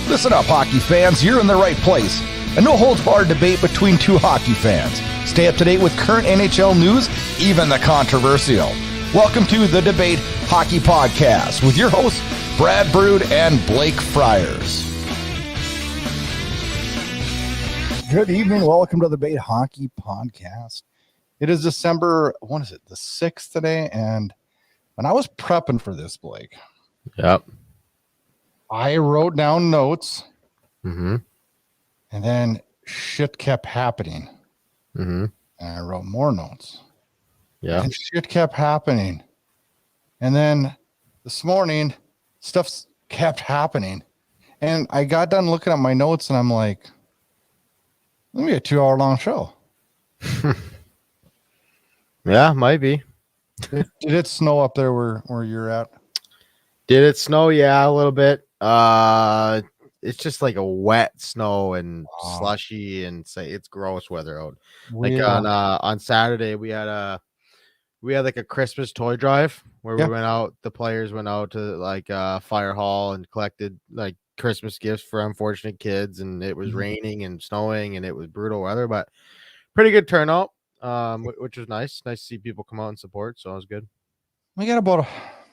Listen up, hockey fans. You're in the right place. A no-holds-barred debate between two hockey fans. Stay up to date with current NHL news, even the controversial. Welcome to the Debate Hockey Podcast with your hosts, Brad Burud and Blake Friars. Good evening. Welcome to the Debate Hockey Podcast. It is December, the 6th today, and when I was prepping for this, Blake. Yep. I wrote down notes, and then shit kept happening. And I wrote more notes. Yeah. And shit kept happening. And then this morning, stuff kept happening. And I got done looking at my notes, and I'm like, let me a 2-hour-long show. Yeah, might be. Did it snow up there where you're at? Did it snow? Yeah, a little bit. It's just like a wet snow and slushy, and it's gross weather out. Like on Saturday we had like a Christmas toy drive where we went out. The players went out to like Fire Hall and collected like Christmas gifts for unfortunate kids, and it was raining and snowing and it was brutal weather, but pretty good turnout, which was nice to see people come out and support. So it was good. We got about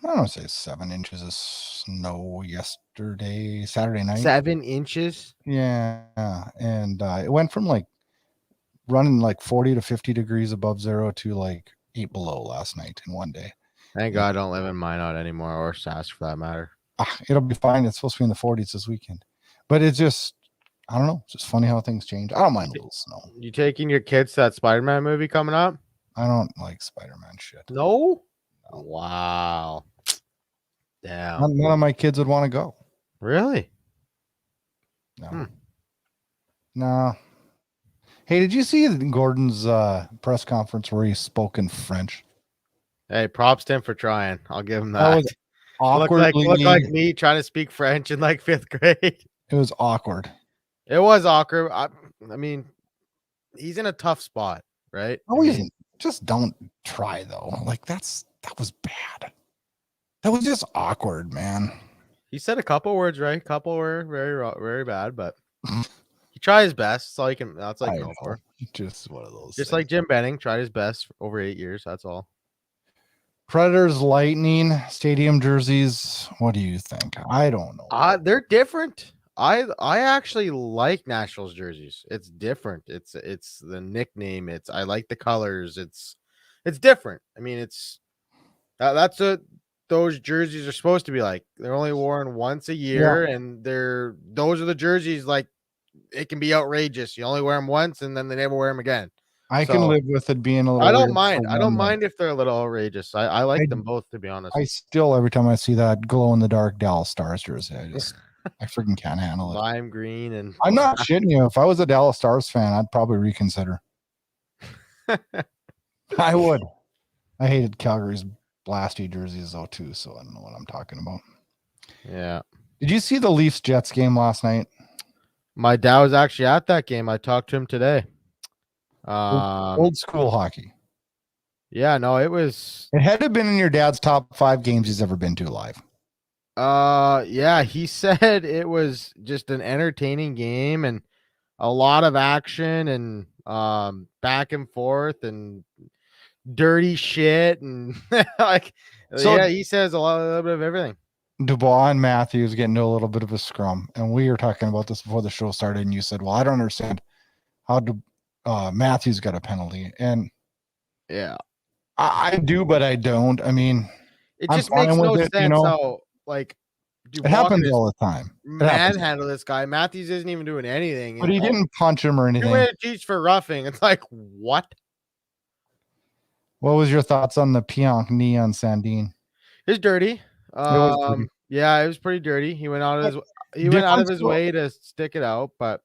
I don't say 7 inches of snow Saturday night. 7 inches? Yeah. And it went from like running like 40 to 50 degrees above zero to like 8 below last night in one day. Thank God I don't live in Minot anymore, or Sask for that matter. It'll be fine. It's supposed to be in the 40s this weekend. But it's just, I don't know. It's just funny how things change. I don't mind a little snow. You taking your kids to that Spider-Man movie coming up? I don't like Spider-Man shit. No? Wow. Damn. None of my kids would want to go. Really? No. No. Hey, did you see Gordon's press conference where he spoke in French? Hey, props to him for trying. I'll give him that. That was awkwardly. Looked like me trying to speak French in like 5th grade. It was awkward. It was awkward. I mean, he's in a tough spot, right? No, he isn't. Just don't try though. Like that was bad. That was just awkward, man. He said a couple words right. A couple were very, very bad, but he tried his best. That's all you can. That's like go for. Just one of those. Just things. like Jim Benning tried his best over 8 years. That's all. Predators, Lightning, stadium jerseys. What do you think? I don't know. They're different. I actually like Nationals jerseys. It's different. It's the nickname. I like the colors. It's different. I mean, that's what those jerseys are supposed to be like. They're only worn once a year, and those are the jerseys. Like, it can be outrageous. You only wear them once, and then they never wear them again. I can live with it being a little. I don't mind. I don't mind if they're a little outrageous. I like them both, to be honest. I still, every time I see that glow in the dark Dallas Stars jersey, I freaking can't handle it. Lime green, and I'm not shitting you. If I was a Dallas Stars fan, I'd probably reconsider. I would. I hated Calgary's blasty jerseys though too, so I don't know what I'm talking about. Yeah. Did you see the Leafs Jets game last night? My dad was actually at that game. I talked to him today. Old school hockey. Yeah, no, it had to have been in your dad's top 5 games he's ever been to live. Yeah, he said it was just an entertaining game and a lot of action and back and forth and dirty shit and like he says a little bit of everything. Dubois and Matthews getting into a little bit of a scrum, and we were talking about this before the show started, and you said, well, I don't understand how Matthews got a penalty, and yeah, I do, but I don't. I mean, it just makes no sense how, like, it happens all the time. Manhandle this guy. Matthews isn't even doing anything. But he didn't punch him or anything. He went to teach for roughing. It's like, what? What was your thoughts on the Pionk knee on Sandin? It's dirty. Yeah, it was pretty dirty. He went out of he went out of his way to stick it out, but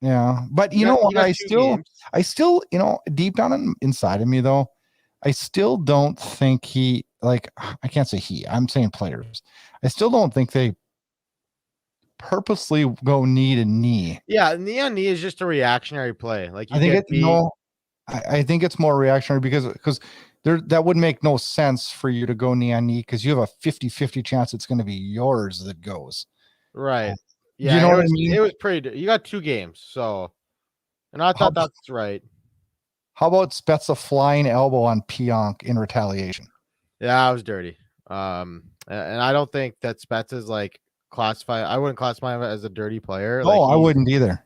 yeah. But you know what? I still, deep down inside of me though, I still don't think I can't say I'm saying players. I still don't think they purposely go knee to knee. Yeah, knee on knee is just a reactionary play. Like I think it's more reactionary because that would make no sense for you to go knee on knee because you have a 50-50 chance it's going to be yours that goes. Right. Yeah, you know what I mean? It was pretty. You got 2 games, so, and I thought that's right. How about Spets a flying elbow on Pionk in retaliation? Yeah, that was dirty. And I don't think that Spets is I wouldn't classify him as a dirty player. No, I wouldn't either.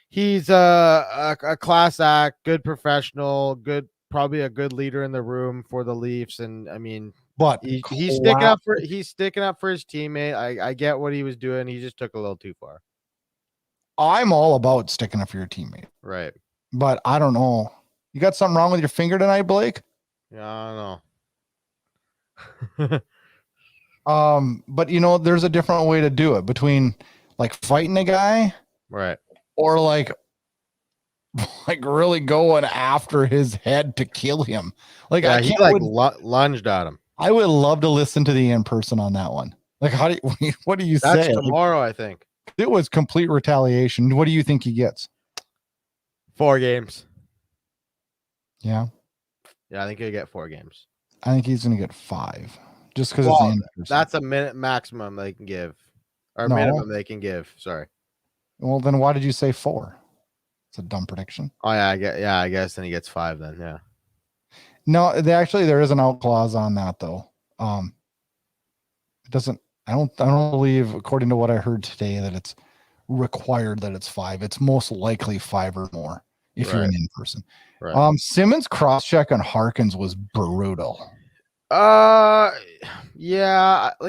He's a class act, good professional, probably a good leader in the room for the Leafs. And I mean, but he's sticking up for his teammate. I get what he was doing. He just took a little too far. I'm all about sticking up for your teammate. Right. But I don't know. You got something wrong with your finger tonight, Blake? Yeah, I don't know. But there's a different way to do it between fighting a guy, right, or really going after his head to kill him. He lunged at him. I would love to listen to the in person on that one. What do you say? That's tomorrow, I think. It was complete retaliation. What do you think he gets? 4 games. Yeah. Yeah, I think he'll get 4 games. I think he's going to get 5. Just because that's a minute maximum they can give, or minimum they can give. Sorry. Well, then why did you say 4? It's a dumb prediction. Oh yeah, I guess then he gets 5 then. Yeah. No, there is an out clause on that though. It doesn't. I don't believe, according to what I heard today, that it's required that it's 5. It's most likely 5 or more if you're in person. Right. Simmons cross check on Harkins was brutal. Yeah,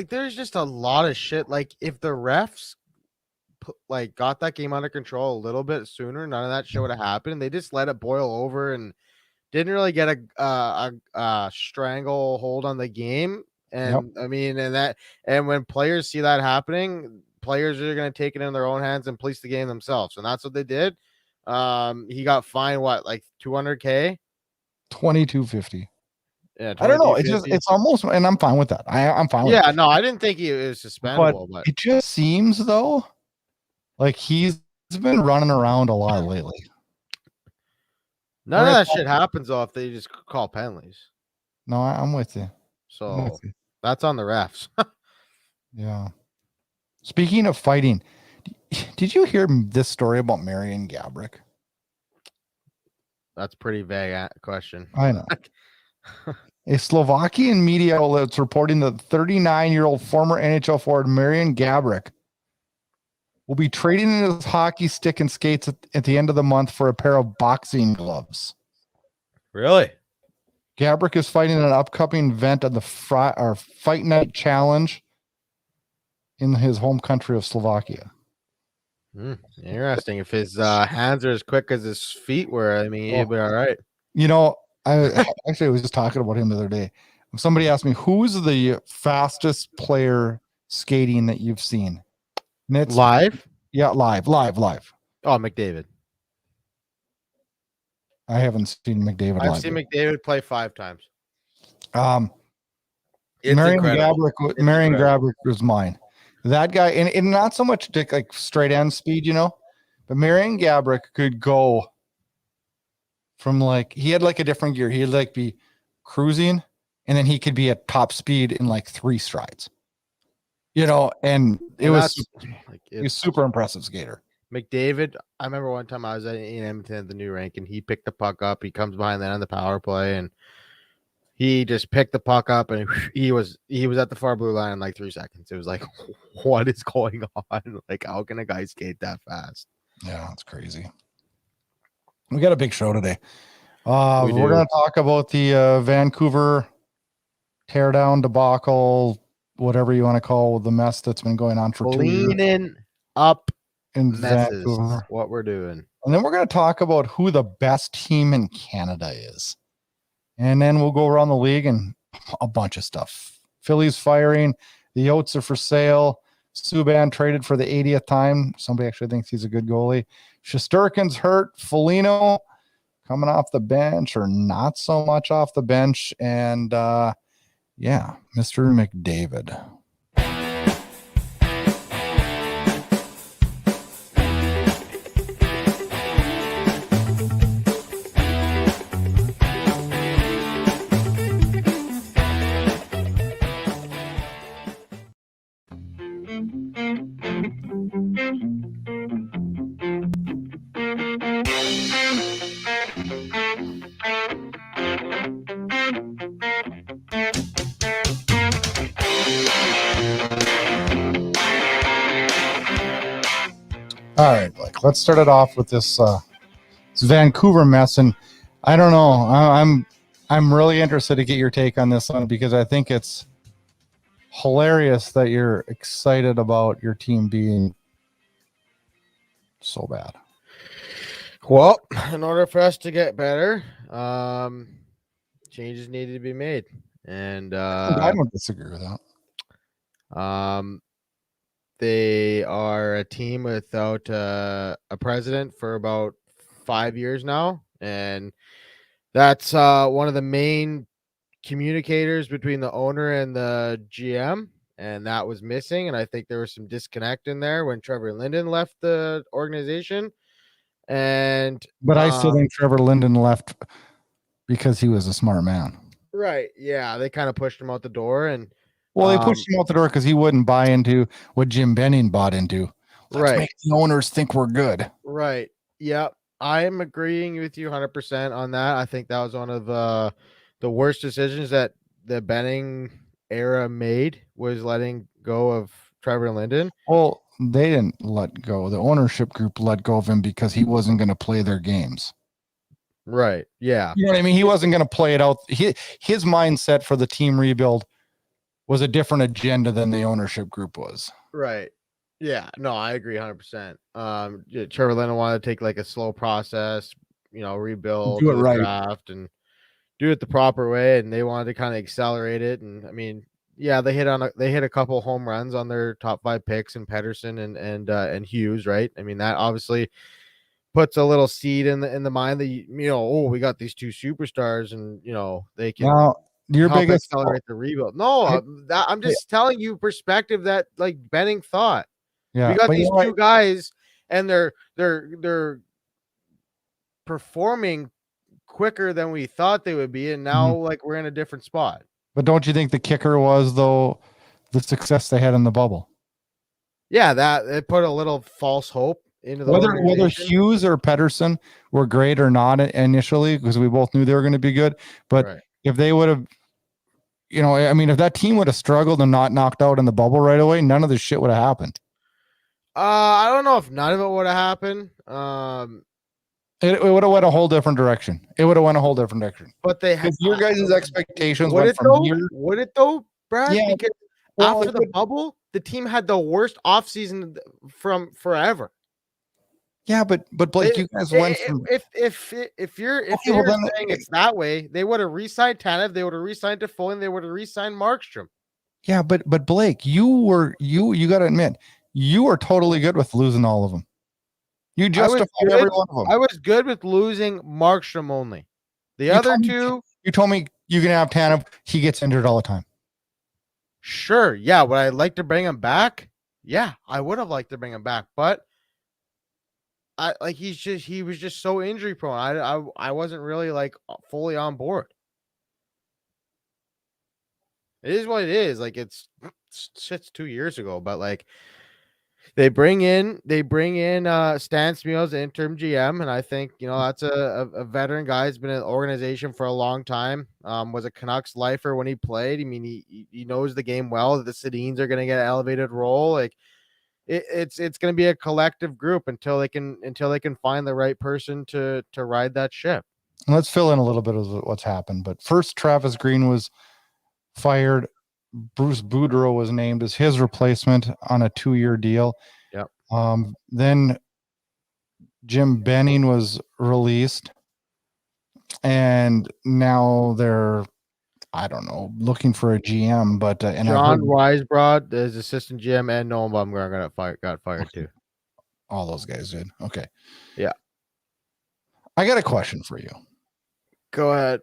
there's just a lot of shit. If the refs got that game under control a little bit sooner, none of that shit would have happened. They just let it boil over and didn't really get a strangle hold on the game. And I mean, and when players see that happening, players are going to take it in their own hands and police the game themselves. And that's what they did. He got fined $200K, $22.50. Yeah, I don't know. It's almost, and I'm fine with that. I'm fine with that. Yeah, no, I didn't think he was suspendable, but it just seems though like he's been running around a lot lately. None of that shit happens though if they just call penalties. No, I'm with you. So that's on the refs. Yeah. Speaking of fighting, did you hear this story about Marian Gaborik? That's a pretty vague question. I know. A Slovakian media outlet's reporting that 39-year-old former NHL forward Marian Gaborik will be trading in his hockey stick and skates at the end of the month for a pair of boxing gloves. Really? Gaborik is fighting an upcoming event at the Fight Night Challenge in his home country of Slovakia. Interesting. If his hands are as quick as his feet were, I mean, he'd be all right. I was just talking about him the other day. Somebody asked me, who's the fastest player skating that you've seen? And it's live? Yeah, live. Oh, McDavid. I haven't seen McDavid live. I've seen McDavid play 5 times. Marian Gaborik was mine. That guy, and not so much straight end speed, but Marian Gaborik could go from he had a different gear. He'd be cruising, and then he could be at top speed in 3 strides. And he was super impressive skater. McDavid, I remember one time I was in Edmonton at the new rink, and he picked the puck up. He comes behind that on the power play, and he just picked the puck up, and he was at the far blue line in 3 seconds. It was what is going on? How can a guy skate that fast? Yeah, it's crazy. We got a big show today. We're going to talk about the Vancouver teardown debacle, whatever you want to call the mess that's been going on for 2 years. Cleaning up in messes, Vancouver. What we're doing. And then we're going to talk about who the best team in Canada is. And then we'll go around the league and a bunch of stuff. Phillies firing. The Yotes are for sale. Subban traded for the 80th time. Somebody actually thinks he's a good goalie. Shesterkin's hurt. Foligno coming off the bench, or not so much off the bench. And Mr. McDavid. All right, Blake, let's start it off with this Vancouver mess. And I don't know, I'm really interested to get your take on this one, because I think it's hilarious that you're excited about your team being so bad. Well, in order for us to get better, changes needed to be made. And I don't disagree with that. They are a team without a president for about 5 years now, and that's one of the main communicators between the owner and the GM, and that was missing. And I think there was some disconnect in there when Trevor Linden left the organization. But I still think Trevor Linden left because he was a smart man. Right. Yeah, they kind of pushed him out the door, and they pushed him out the door because he wouldn't buy into what Jim Benning bought into. Let's make the owners think we're good. Right. Yep. I am agreeing with you 100% on that. I think that was one of the worst decisions that the Benning era made, was letting go of Trevor Linden. Well, they didn't let go. The ownership group let go of him because he wasn't going to play their games. Right. Yeah. You know what I mean? He wasn't going to play it out. His mindset for the team rebuild was a different agenda than the ownership group was. Right. Yeah. No, I agree 100%. Trevor Linden wanted to take like a slow process, rebuild, do it right, draft, and do it the proper way. And they wanted to kind of accelerate it. And I mean, yeah, they hit a couple home runs on their top 5 picks in Pedersen and Hughes, right? I mean, that obviously puts a little seed in the mind that we got these 2 superstars, and they can help accelerate the rebuild. No, I'm just telling you perspective that like Benning thought. Yeah, we got these 2 guys, and they're performing quicker than we thought they would be, and now like we're in a different spot. But don't you think the kicker was, though, the success they had in the bubble? Yeah, that it put a little false hope into the whether Hughes or Pedersen were great or not initially, because we both knew they were going to be good. But if they would have, if that team would have struggled and not knocked out in the bubble right away, none of this shit would have happened. I don't know if none of it would have happened. It would have went a whole different direction. But they had your guys' expectations. Would it though, Brad? Yeah, because after the bubble, the team had the worst offseason from forever. Yeah, but Blake, you guys went from if you're saying it's that way, they would have re-signed Tanev, they would have re-signed Foligno, they would have re-signed Markstrom. Yeah, but Blake, you got to admit, you were totally good with losing all of them. You justified every one of them. I was good with losing Markstrom only. The other 2, you told me you can have Tanev. He gets injured all the time. Sure, yeah. Would I like to bring him back? Yeah, I would have liked to bring him back, but he was just so injury prone. I wasn't really like fully on board. It is what it is. Like it's 2 years ago, but like they bring in Stan Smith, interim GM, and I think that's a veteran guy. He's been in the organization for a long time. Was a Canucks lifer when he played. I mean, he knows the game well. The Sedins are going to get an elevated role. Like it's going to be a collective group until they can find the right person to ride that ship. Let's fill in a little bit of what's happened. But first, Travis Green was fired. Bruce Boudreau was named as his replacement on a 2-year deal. Yep. Then Jim Benning was released, and now they're I don't know, looking for a GM, but and John Weisbrod is assistant GM, and Nolan Baumgartner got fired too. All those guys did. Okay. Yeah. I got a question for you. Go ahead.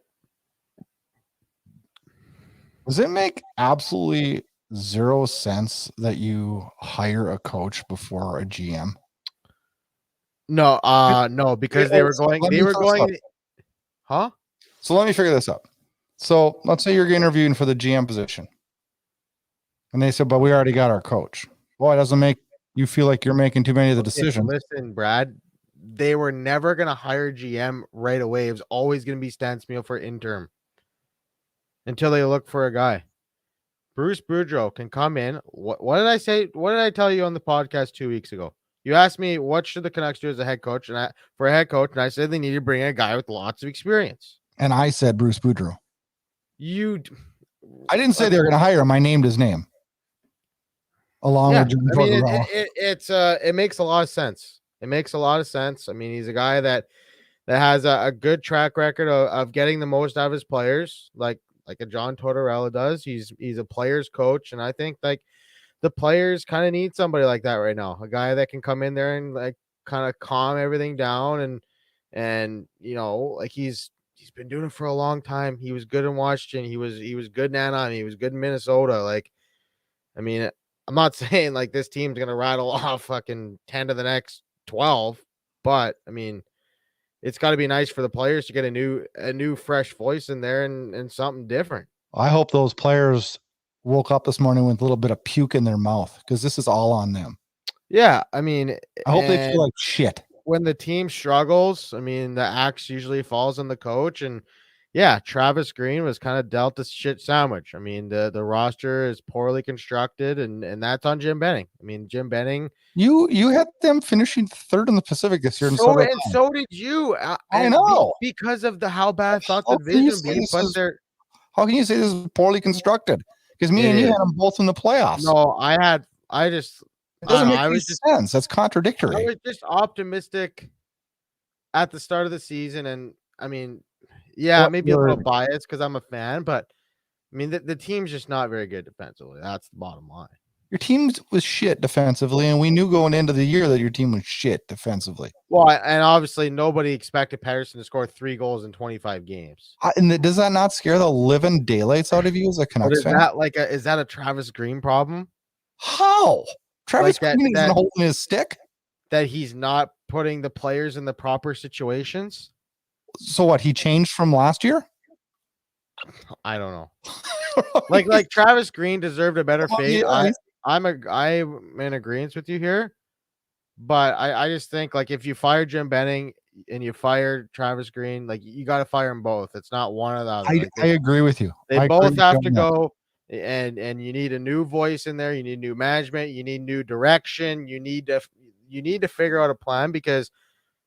Does it make absolutely zero sense that you hire a coach before a GM? No, no, because they were going. Huh? So let me figure this out. So let's say you're interviewing for the GM position. And they said, but we already got our coach. Well, it doesn't make you feel like you're making too many of the decisions. Listen, Brad, they were never going to hire GM right away. It was always going to be Stan Smeel for interim until they look for a guy. Bruce Boudreau can come in. What did I say? What did I tell you on the podcast 2 weeks ago? You asked me what should the Canucks do as a head coach, and I said they need to bring in a guy with lots of experience. And I said Bruce Boudreau. I didn't say they were going to hire him. I named his name. Along with Jim it makes a lot of sense. It makes a lot of sense. I mean, he's a guy that has a good track record of getting the most out of his players, like a John Tortorella does. He's a player's coach, and I think like the players kind of need somebody like that right now, a guy that can come in there and like kind of calm everything down and you know, like he's been doing it for a long time. He was good in Washington. He was good in Anaheim. He was good in Minnesota. Like, I mean, I'm not saying like this team's gonna rattle off fucking 10 to the next 12, but I mean, it's got to be nice for the players to get a new fresh voice in there and something different. I hope those players woke up this morning with a little bit of puke in their mouth because this is all on them. Yeah, I mean, I hope they feel like shit. When the team struggles, I mean, the axe usually falls on the coach, and yeah, Travis Green was kind of dealt a shit sandwich. I mean, the roster is poorly constructed, and that's on Jim Benning. I mean, Jim Benning. You had them finishing third in the Pacific this year, so did you. I know because of how bad I thought the division be. But how can you say this is poorly constructed? Because me and you had them both in the playoffs. No, it doesn't make any sense. That's contradictory. I was just optimistic at the start of the season, and I mean, yeah, maybe a little biased because I'm a fan, but I mean, the team's just not very good defensively. That's the bottom line. Your team was shit defensively, and we knew going into the year that your team was shit defensively. Well, and obviously nobody expected Pettersson to score 3 goals in 25 games. And does that not scare the living daylights out of you as a Canucks fan? Is that a Travis Green problem? How? Travis Green isn't holding his stick? That he's not putting the players in the proper situations? So what? He changed from last year? I don't know. like Travis Green deserved a better fate. Yeah, I'm in agreement with you here, but I just think like if you fire Jim Benning and you fire Travis Green, like you got to fire them both. It's not one or the other. I agree with you. They both have to go, and you need a new voice in there. You need new management. You need new direction. You need to figure out a plan because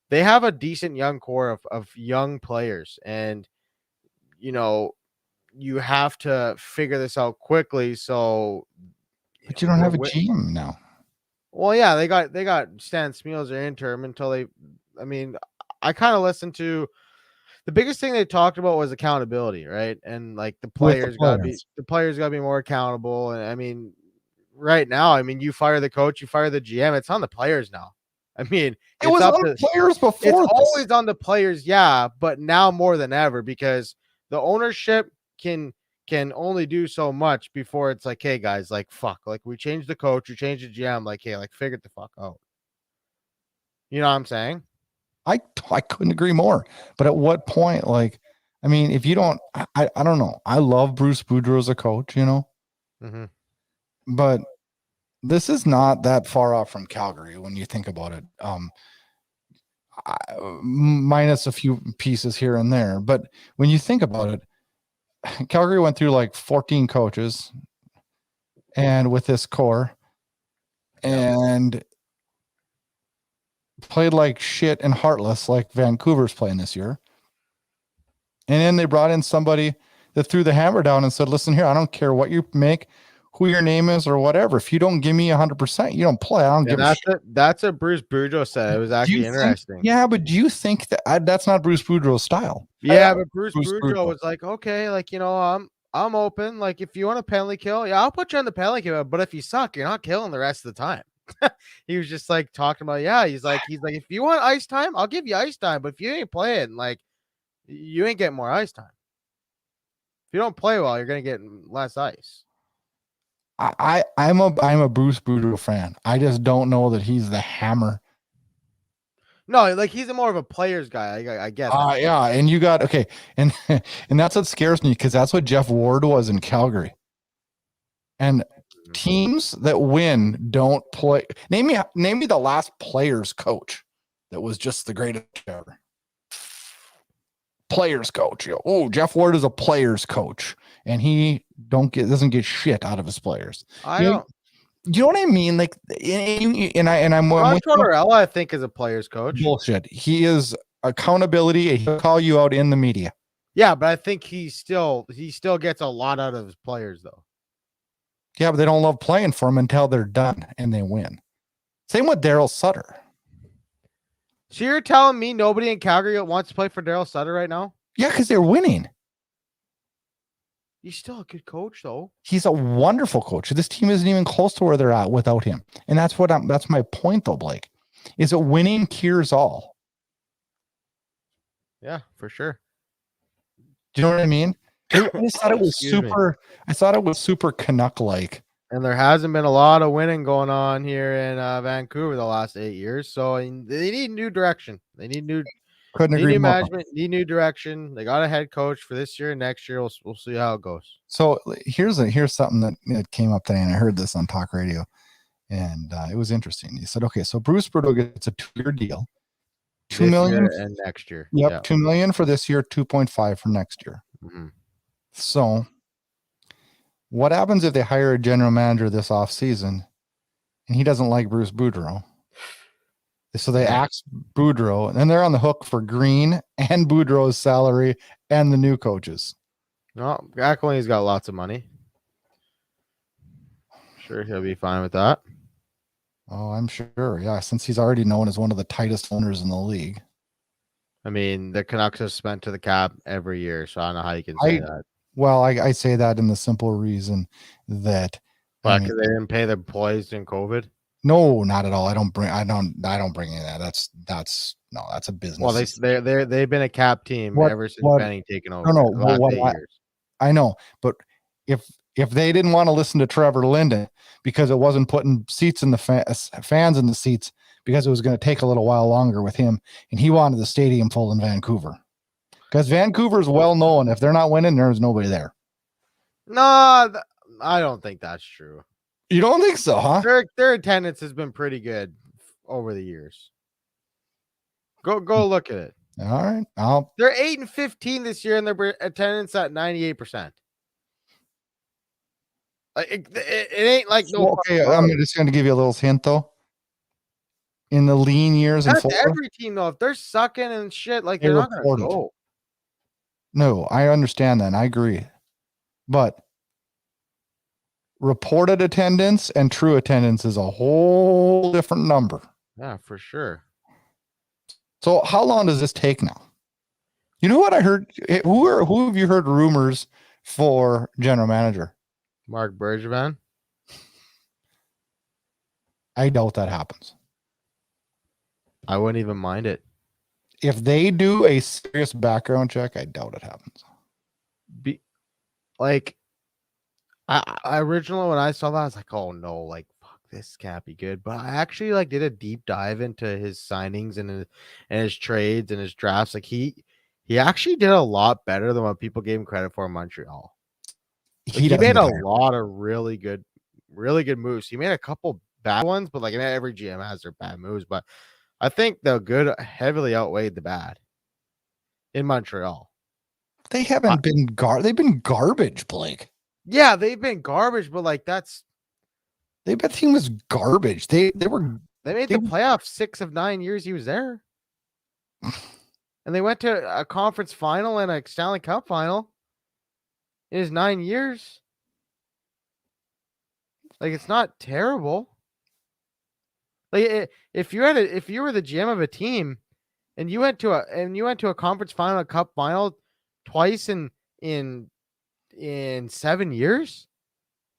they have a decent young core of young players, and you know you have to figure this out quickly. So. But you don't have a GM now. Well, yeah, they got Stan Smeel as their interim until I mean, I kind of listened to the biggest thing they talked about was accountability, right? And like the players got to be more accountable. And I mean, right now, I mean, you fire the coach, you fire the GM, it's on the players now. I mean, it was on the players before. It's always on the players, yeah, but now more than ever because the ownership can only do so much before it's like, hey guys, like fuck, like we changed the coach, we changed the GM, like hey, like figure it the fuck out. You know what I'm saying? I couldn't agree more. But at what point, like, I mean, if you don't, I don't know. I love Bruce Boudreau as a coach, you know, but this is not that far off from Calgary when you think about it. Minus a few pieces here and there, but when you think about it. Calgary went through like 14 coaches and with this core and played like shit and heartless like Vancouver's playing this year. And then they brought in somebody that threw the hammer down and said, listen here, I don't care what you make, who your name is or whatever. If you don't give me 100%, you don't play. I don't give a shit. That's what Bruce Boudreau said. It was actually interesting. But do you think that that's not Bruce Boudreau's style? Yeah, but Bruce Boudreau was like, okay, like, you know, I'm open. Like, if you want a penalty kill, yeah, I'll put you on the penalty kill. But if you suck, you're not killing the rest of the time. He was just like talking about, he's like, if you want ice time, I'll give you ice time. But if you ain't playing, like, you ain't getting more ice time. If you don't play well, you're gonna get less ice. I'm a Bruce Boudreau fan. I just don't know that he's the hammer. No, like, he's more of a player's guy. I get that. Yeah, and you got and that's what scares me, because that's what Jeff Ward was in Calgary. And teams that win don't play. Name me the last players coach that was just the greatest ever. Players coach. Jeff Ward is a players coach, and he doesn't get shit out of his players. You know what I mean? Like, I'm Ron Tortorella, I think, is a player's coach. Bullshit. He is accountability, and he'll call you out in the media. Yeah, but I think he still gets a lot out of his players, though. Yeah, but they don't love playing for him until they're done and they win. Same with Daryl Sutter. So you're telling me nobody in Calgary wants to play for Daryl Sutter right now? Yeah, because they're winning. He's still a good coach, though. He's a wonderful coach. This team isn't even close to where they're at without him. And that's my point, though, Blake. Is that winning cures all? Yeah, for sure. Do you know what I mean? I thought it was super. I thought it was super Canuck-like. And there hasn't been a lot of winning going on here in Vancouver the last 8 years. So they need new direction. They need new. Couldn't agree more. Management, need new direction. They got a head coach for this year and next year. We'll see how it goes. So here's something that came up today, and I heard this on talk radio, and it was interesting. He said, okay, so Bruce Boudreau gets a 2-year deal, $2 million and next year. Yep, yeah. $2 million for this year, 2.5 for next year. Mm-hmm. So what happens if they hire a general manager this offseason and he doesn't like Bruce Boudreau? So they ask Boudreau, and then they're on the hook for Green and Boudreau's salary and the new coaches. No, Ackley's got lots of money. Sure, he'll be fine with that. Oh, I'm sure. Yeah, since he's already known as one of the tightest owners in the league. I mean, the Canucks have spent to the cap every year, so I don't know how you can say that. Well, I say that in the simple reason that, but because they didn't pay their employees in COVID. No, not at all. I don't bring any of that. That's a business. Well, they've been a cap team ever since Benning taken over. I know, but if they didn't want to listen to Trevor Linden because it wasn't putting seats in the fans in the seats, because it was going to take a little while longer with him, and he wanted the stadium full in Vancouver, because Vancouver's well known. If they're not winning, there's nobody there. No, I don't think that's true. You don't think so, huh? Their attendance has been pretty good over the years. Go look at it. All right. They're 8-15 this year, and their attendance at 98%. Like it ain't like no. Okay, I'm just going to give you a little hint though. In the lean years, that's every team though. If they're sucking and shit, like they're not going to go. No, I understand that. And I agree, but reported attendance and true attendance is a whole different number. Yeah, for sure. So how long does this take now? You know what I heard? Who have you heard rumors for general manager? Mark Bergevin. I doubt that happens. I wouldn't even mind it. If they do a serious background check, I doubt it happens. I originally, when I saw that, I was like, oh no, like fuck, this can't be good. But I actually did a deep dive into his signings and his trades and his drafts. Like he actually did a lot better than what people gave him credit for in Montreal. He made a lot of really good moves. He made a couple bad ones, but every GM has their bad moves. But I think the good heavily outweighed the bad in Montreal. They haven't been they've been garbage, Blake. Yeah, they've been garbage, but that team was garbage. They made the playoffs 6 of 9 years he was there. And they went to a conference final and a Stanley Cup final in his 9 years. It's not terrible. If you were the GM of a team and you went to a conference final, a cup final twice in in 7 years.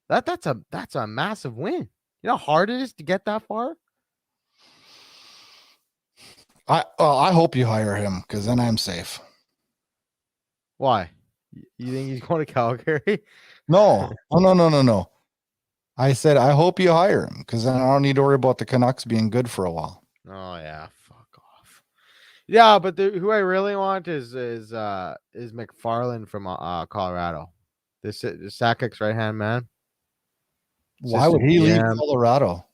That's a massive win. You know how hard it is to get that far? I hope you hire him because then I'm safe. Why? You think he's going to Calgary? No. I said I hope you hire him because then I don't need to worry about the Canucks being good for a while. Oh yeah, fuck off. Yeah, but who I really want is McFarland from Colorado. This is Sakic's right hand man. Why would he leave Colorado?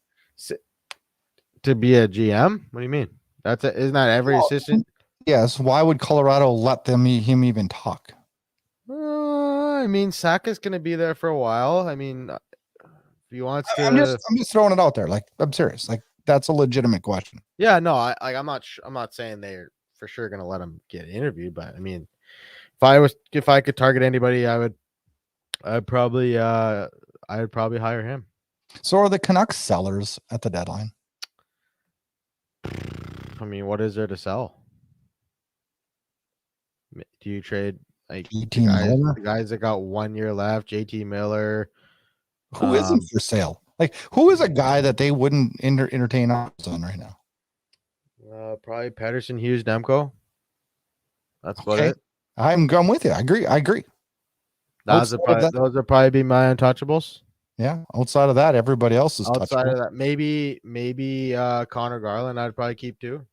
To be a GM? What do you mean? Isn't that every assistant? Yes. Why would Colorado let him even talk? I mean, Sakic's going to be there for a while. I mean, if he wants to, I'm just throwing it out there. Like, I'm serious. Like, that's a legitimate question. Yeah, no, I'm not saying they're for sure going to let him get interviewed, but I mean, if I could target anybody, I'd probably hire him. So are the Canucks sellers at the deadline? I mean, what is there to sell? Do you trade like the guys that got 1 year left? JT Miller, who isn't for sale? Like, who is a guy that they wouldn't entertain offers on right now? Probably Pettersson, Hughes, Demko. That's about it. I'm with you. I agree. Those would probably be my untouchables. Yeah. Outside of that, everybody else is outside touchable. Of that. Maybe Connor Garland I'd probably keep too.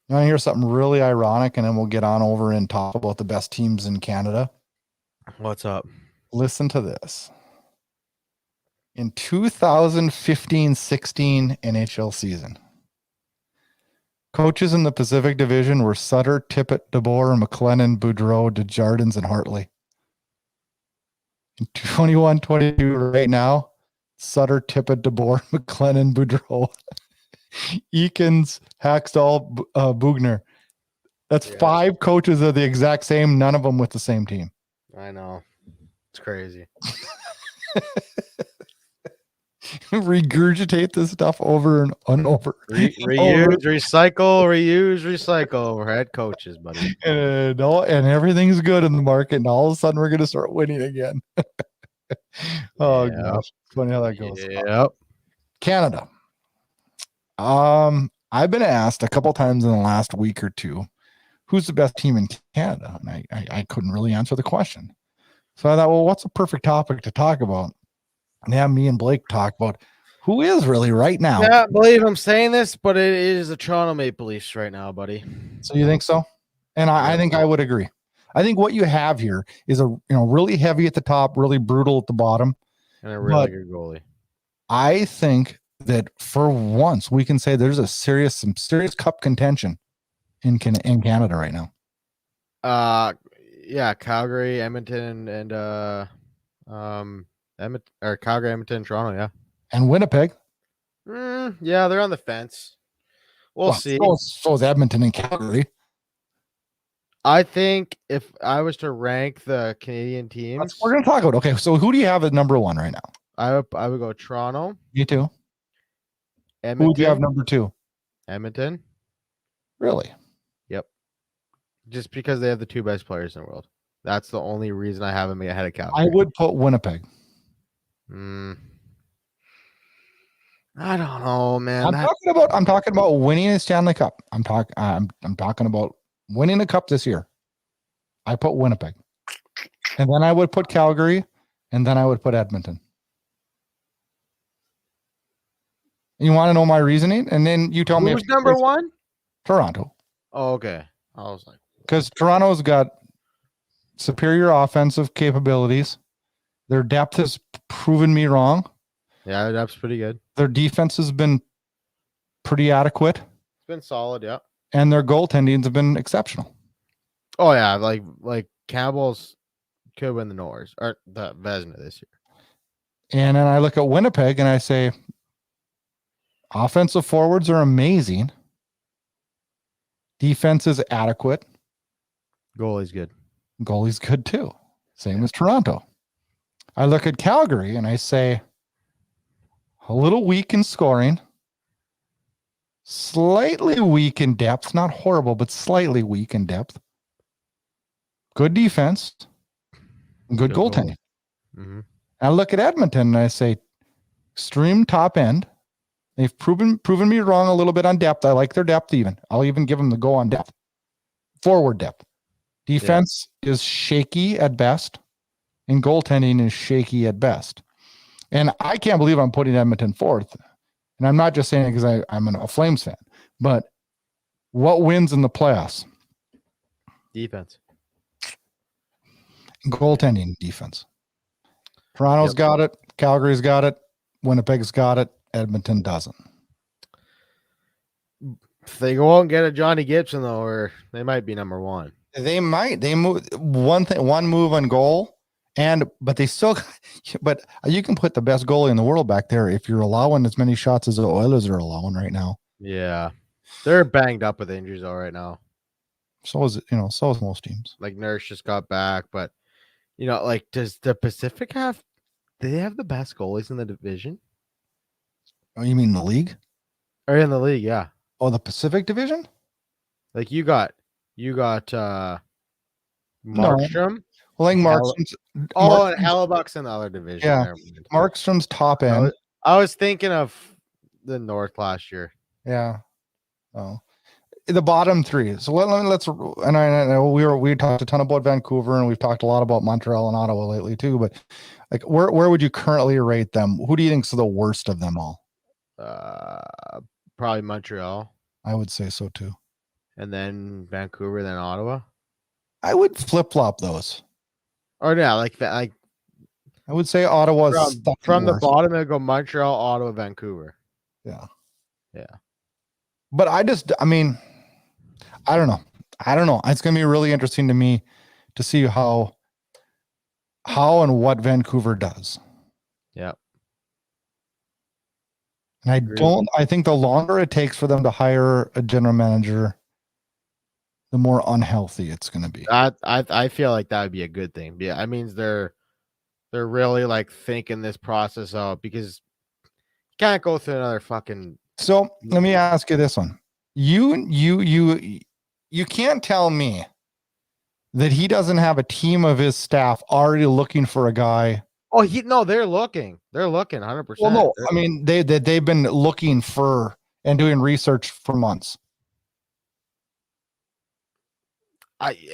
You want to hear something really ironic, and then we'll get on over and talk about the best teams in Canada? What's up? Listen to this. In 2015-16 NHL season, coaches in the Pacific Division were Sutter, Tippett, DeBoer, McLennan, Boudreau, Desjardins, and Hartley. In 21-22 right now, Sutter, Tippett, DeBoer, McLennan, Boudreau, Eakins, Hackstall, Bugner. That's 5 coaches of the exact same, none of them with the same team. I know. It's crazy. Regurgitate this stuff over and over. Reuse, recycle. We're head coaches, buddy. And everything's good in the market, and all of a sudden we're going to start winning again. Gosh, it's funny how that goes. Yep. Canada. I've been asked a couple times in the last week or two, who's the best team in Canada? And I couldn't really answer the question. So I thought, well, what's a perfect topic to talk about? And have me and Blake talk about who is really right now. Yeah, I believe I'm saying this, but it is the Toronto Maple Leafs right now, buddy. So you think so? And I think I would agree. I think what you have here is really heavy at the top, really brutal at the bottom, and a really good goalie. I think that for once we can say there's some serious cup contention in Canada right now. Yeah, Calgary, Edmonton, and Calgary, Edmonton, Toronto, yeah, and Winnipeg. Yeah, they're on the fence. We'll see. So is Edmonton and Calgary. I think if I was to rank the Canadian teams, we're going to talk about. Okay, so who do you have at number 1 right now? I would go Toronto. You too. Edmonton. Who do you have number 2? Edmonton. Really? Yep. Just because they have the 2 best players in the world. That's the only reason I have them ahead of Calgary. I would put Winnipeg. I don't know, man. I'm talking about winning a Stanley Cup. I'm talking about winning the cup this year. I put Winnipeg. And then I would put Calgary, and then I would put Edmonton. You want to know my reasoning? And then you tell me who's number 1? Toronto. Oh, okay. I was like, because Toronto's got superior offensive capabilities. Their depth has proven me wrong. Yeah, their depth's pretty good. Their defense has been pretty adequate. It's been solid, yeah. And their goaltending has been exceptional. Oh yeah, like Campbell's could win the Norris or the Vezina this year. And then I look at Winnipeg and I say, offensive forwards are amazing. Defense is adequate. Goalie's good. Goalie's good too. Same as Toronto. I look at Calgary and I say, a little weak in scoring, slightly weak in depth, not horrible, but slightly weak in depth. good defense, good goaltending. Mm-hmm. I look at Edmonton and I say, extreme top end. They've proven me wrong a little bit on depth. I like their depth even. I'll even give them the go on depth. Forward depth. Defense is shaky at best, and goaltending is shaky at best. And I can't believe I'm putting Edmonton fourth. And I'm not just saying it because I'm a Flames fan. But what wins in the playoffs? Defense. Goaltending defense. Toronto's got it. Calgary's got it. Winnipeg's got it. Edmonton doesn't. If they go out and get a Johnny Gibson, though, or they might be number one. They might. They move one move on goal, but they still. But you can put the best goalie in the world back there if you're allowing as many shots as the Oilers are allowing right now. Yeah, they're banged up with injuries all right now. So is most teams. Like Nurse just got back, but does the Pacific have? Do they have the best goalies in the division? Oh, you mean the league? Or in the league, yeah. Oh, the Pacific Division? Like you got Markstrom. No. Well, like Markstrom's. And Hellebuck's in the other division. Yeah, Markstrom's top end. I was thinking of the North last year. Yeah. Oh, the bottom three. So let's. And I know we talked a ton about Vancouver, and we've talked a lot about Montreal and Ottawa lately too. But like, where would you currently rate them? Who do you think's the worst of them all? Probably Montreal. I would say so too. And then Vancouver, then Ottawa. I would flip flop those. Or yeah, like I would say Ottawa's from the bottom. I go Montreal, Ottawa, Vancouver. Yeah. Yeah. But I don't know. It's going to be really interesting to me to see how and what Vancouver does. Yeah. And I think the longer it takes for them to hire a general manager, the more unhealthy it's going to be. I feel like that would be a good thing. Yeah, that means they're really like thinking this process out, because you can't go through another fucking. So let me ask you this one: you can't tell me that he doesn't have a team of his staff already looking for a guy. Oh, they're looking. They're looking 100%. Well, no, I mean they've been looking for and doing research for months.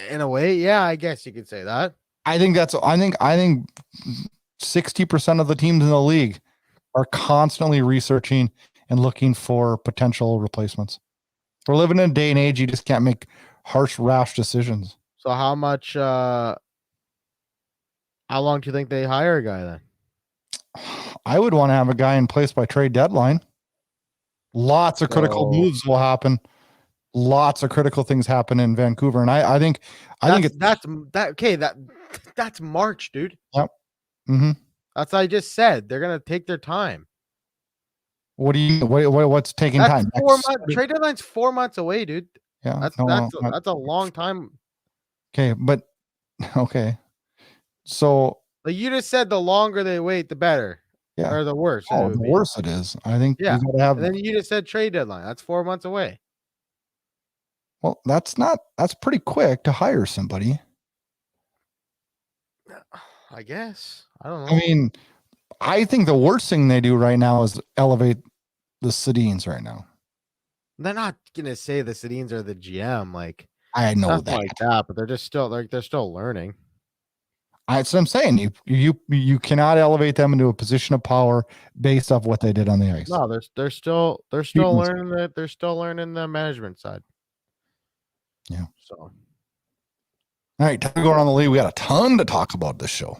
In a way, yeah, I guess you could say that. I think 60% of the teams in the league are constantly researching and looking for potential replacements. We're living in a day and age you just can't make harsh, rash decisions. So how long do you think they hire a guy then? I would want to have a guy in place by trade deadline. Lots of critical moves will happen. Lots of critical things happen in Vancouver, and I think that's March, dude. Yep. Mm-hmm. That's what I just said. They're gonna take their time. What's taking time? 4 months. Trade deadline's 4 months away, dude. Yeah, that's a long time. Okay. So like you just said, the longer they wait, the better. Yeah. Or the worse. Oh, the worse it is. I think. Yeah. And then you just said trade deadline. That's 4 months away. Well, that's pretty quick to hire somebody. I guess. I don't know. I mean, I think the worst thing they do right now is elevate the Sedins right now. They're not gonna say the Sedins are the GM. Like I know that. Like that, but they're still learning. That's what I'm saying. You cannot elevate them into a position of power based off what they did on the ice. No, they're still learning that. They're still learning the management side. Yeah. So, all right, time to go around the league. We got a ton to talk about this show.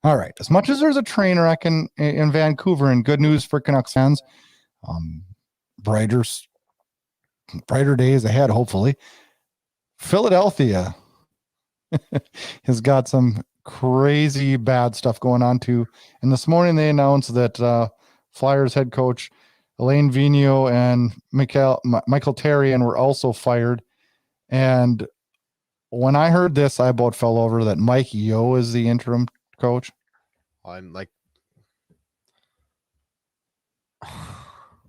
All right. As much as there's a train wreck in Vancouver, and good news for Canucks fans, brighter days ahead, hopefully. Philadelphia has got some crazy bad stuff going on too. And this morning they announced that Flyers head coach Alain Vigneault and Michael Therrien were also fired. And When I heard this, I about fell over that Mike Yeo is the interim coach. I'm like,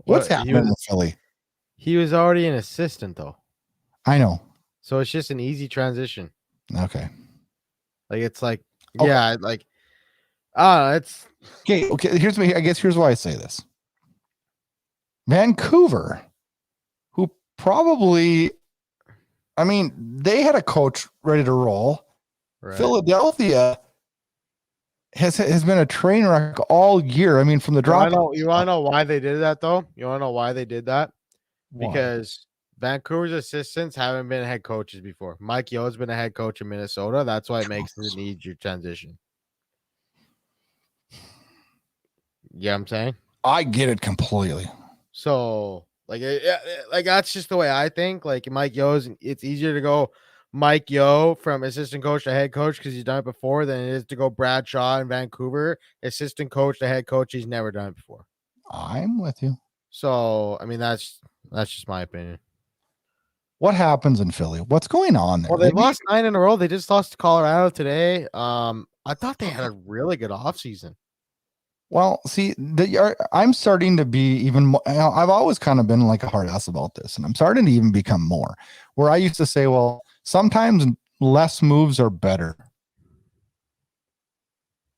What's happening in Philly? He was already an assistant, though. I know. So it's just an easy transition. Okay. Like, it's like, Okay. yeah, like, it's okay. Here's why I say this. Vancouver, who probably, I mean, they had a coach ready to roll. Right. Philadelphia has been a train wreck all year. I mean, from the drop. You want to know why they did that, though? You want to know why they did that? Why? Because Vancouver's assistants haven't been head coaches before. Mike Yeo has been a head coach in Minnesota. That's why it makes it an easier transition. Yeah, I'm saying? I get it completely. So, like that's just the way I think. Like Mike Yeo's, it's easier to go Mike Yeo from assistant coach to head coach because he's done it before than it is to go Bradshaw in Vancouver, assistant coach to head coach. He's never done it before. I'm with you. So, I mean, that's just my opinion. What happens in Philly? What's going on there? Well, they lost 9 in a row. They just lost to Colorado today. I thought they had a really good offseason. Well, see, I'm starting to be even more, I've always kind of been like a hard ass about this, and I'm starting to even become more where I used to say, well, sometimes less moves are better.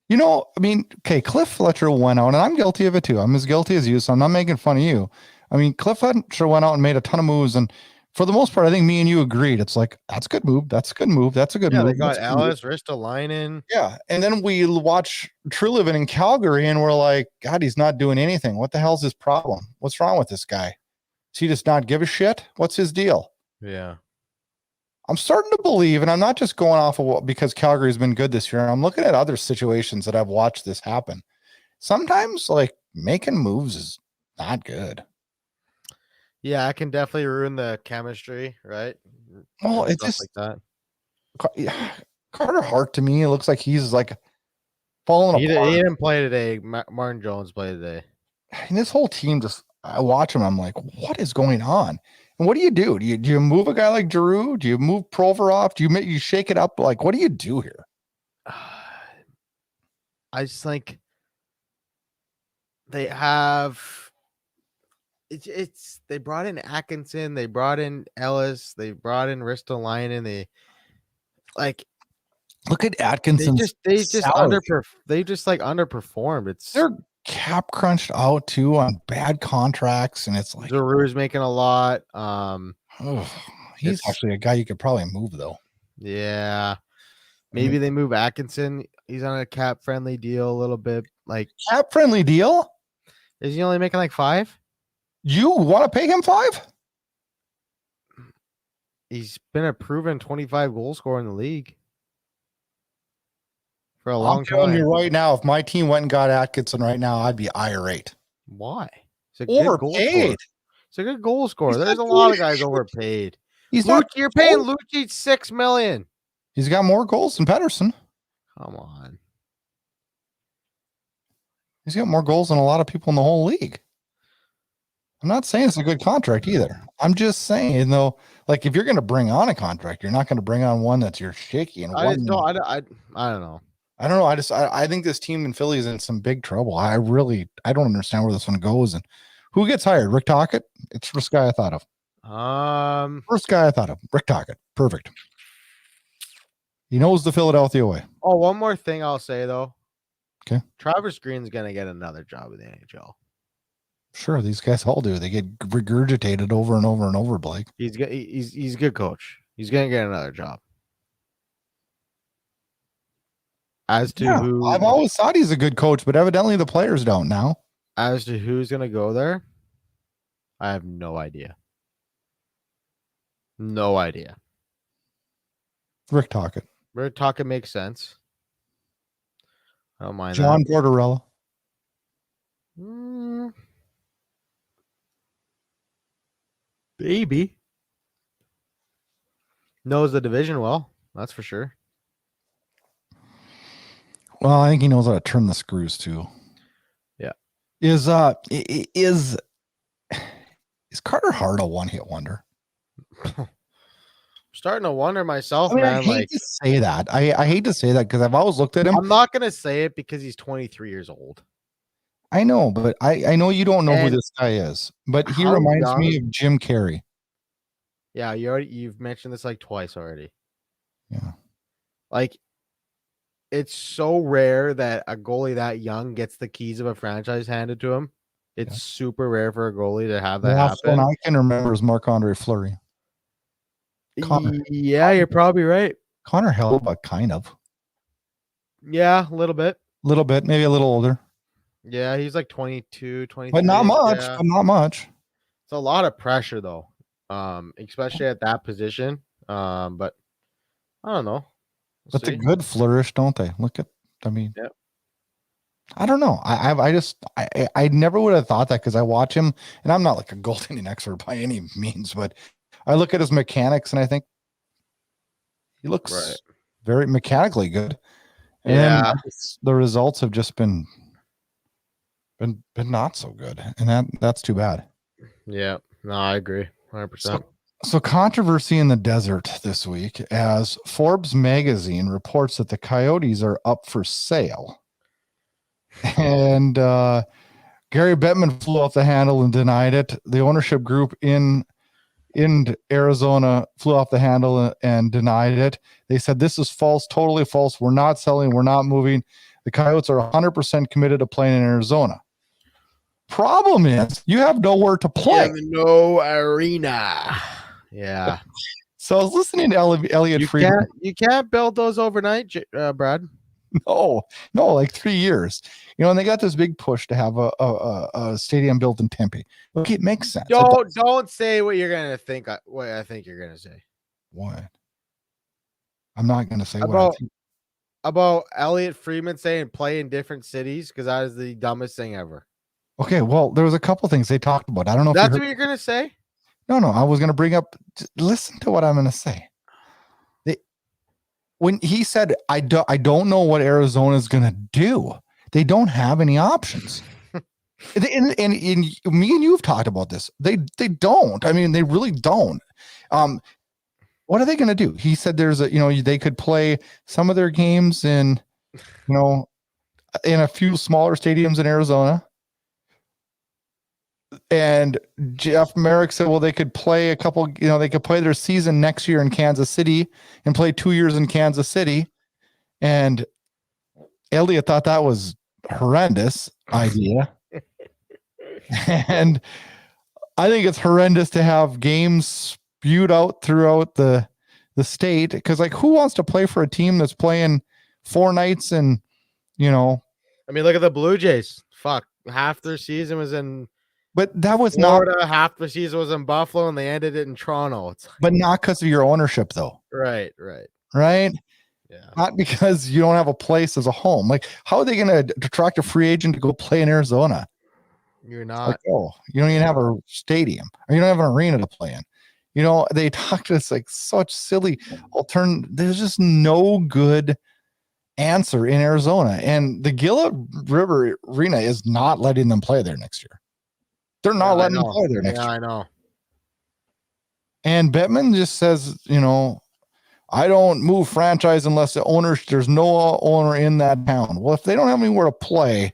You know, I mean, okay, Cliff Fletcher went out, and I'm guilty of it too. I'm as guilty as you, so I'm not making fun of you. I mean, Cliff Fletcher went out and made a ton of moves, and for the most part, I think me and you agreed. It's like, that's a good move. That's a good move. That's a good move. They got Ellis, Ristolainen. Yeah. And then we watch Treliving in Calgary and we're like, God, he's not doing anything. What the hell's his problem? What's wrong with this guy? Does he just not give a shit? What's his deal? Yeah. I'm starting to believe, and I'm not just going off of because Calgary's been good this year. I'm looking at other situations that I've watched this happen. Sometimes like making moves is not good. Yeah, I can definitely ruin the chemistry, right? Well, it's just like that. Carter Hart to me, it looks like he's like falling apart. He didn't play today. Martin Jones played today. And this whole team I watch him. I'm like, what is going on? And what do you do? Do you move a guy like Giroux? Do you move Provorov? Do you shake it up? Like, what do you do here? I just think they have. They brought in Atkinson, they brought in Ellis, they brought in Ristolainen. They like look at Atkinson. They just underperformed. They're cap crunched out too on bad contracts, and it's like Giroux's making a lot. He's actually a guy you could probably move though. Yeah, maybe they move Atkinson. He's on a cap friendly deal a little bit. Like cap friendly deal? Is he only making like 5? You want to pay him 5? He's been a proven 25 goal scorer in the league for a long time. I'm telling you right now, if my team went and got Atkinson right now, I'd be irate. Why? He's overpaid. It's a good goal scorer. There's a lot of guys overpaid. You're paying Lucic $6 million. He's got more goals than Pettersson. Come on. He's got more goals than a lot of people in the whole league. I'm not saying it's a good contract either. I'm just saying, though, like if you're going to bring on a contract, you're not going to bring on one that's you're shaky. And I don't know. I don't know. I think this team in Philly is in some big trouble. I don't understand where this one goes. And who gets hired? Rick Tocchet? It's the first guy I thought of. First guy I thought of. Rick Tocchet. Perfect. He knows the Philadelphia way. Oh, one more thing I'll say though. Okay. Travis Green's going to get another job in the NHL. Sure, these guys all do. They get regurgitated over and over and over, Blake. He's a good coach. He's going to get another job. As to who, I've always thought he's a good coach, but evidently the players don't now. As to who's going to go there, I have no idea. No idea. Rick Tocchet. Rick Tocchet makes sense. I don't mind John Tortorella. Baby knows the division well, that's for sure. Well, I think he knows how to turn the screws too. Yeah. Is Carter Hart a one-hit wonder? starting to wonder myself, I mean, man. I hate to say that. I hate to say that because I've always looked at him. I'm not gonna say it because he's 23 years old. I know, but I know you don't know who And this guy is, but he how reminds me young? of Jim Carrey. Yeah, you've mentioned this like twice already. Yeah. Like, it's so rare that a goalie that young gets the keys of a franchise handed to him. It's Yeah. super rare for a goalie to have The that last happen. one I can remember is Marc-Andre Fleury. Connor. Yeah, you're probably right. Connor Hellebuyck, kind of. Yeah, a little bit. A little bit, maybe a little older. Yeah, he's like 22, 23. But not much. Yeah. But not much. It's a lot of pressure though. Especially at that position. But I don't know. But the good flourish, don't they? Yep. I don't know. I never would have thought that because I watch him, and I'm not like a goaltending expert by any means, but I look at his mechanics and I think he looks very mechanically good. And the results have just been not so good, and that's too bad. Yeah, no, I agree, 100%. So controversy in the desert this week, as Forbes magazine reports that the Coyotes are up for sale, and Gary Bettman flew off the handle and denied it. The ownership group in Arizona flew off the handle and denied it. They said this is false, totally false. We're not selling. We're not moving. The Coyotes are 100% committed to playing in Arizona. Problem is, you have nowhere to play. No arena. Yeah. So I was listening to Elliot Friedman. You can't build those overnight, Brad. No, like 3 years. And they got this big push to have a stadium built in Tempe. Okay, it makes sense. Don't say what you're gonna think. What I think you're gonna say. What? I'm not gonna say what I think. About Elliot Friedman saying play in different cities because that is the dumbest thing ever. Okay, well, there was a couple things they talked about. I don't know if that's what you're gonna say. No, I was gonna bring up. Listen to what I'm gonna say. When he said, I don't know what Arizona is gonna do. They don't have any options. and me and you have talked about this. They don't. I mean, they really don't. What are they gonna do? He said there's they could play some of their games in a few smaller stadiums in Arizona. And Jeff Merrick said, well, they could play a couple, they could play their season next year in Kansas City and play 2 years in Kansas City. And Elliot thought that was a horrendous idea. And I think it's horrendous to have games spewed out throughout the state. Because, who wants to play for a team that's playing 4 nights and, I mean, look at the Blue Jays. Fuck. Half their season was in But that was Florida, not half the season was in Buffalo, and they ended it in Toronto. But not because of your ownership, though. Right. Yeah. Not because you don't have a place as a home. How are they going to attract a free agent to go play in Arizona? You're not. You don't even have a stadium, or you don't have an arena to play in. They talk to us such silly alternative. There's just no good answer in Arizona, and the Gila River Arena is not letting them play there next year. They're not letting them play there next year. I know. And Bettman just says, I don't move franchise unless there's no owner in that town. Well, if they don't have anywhere to play,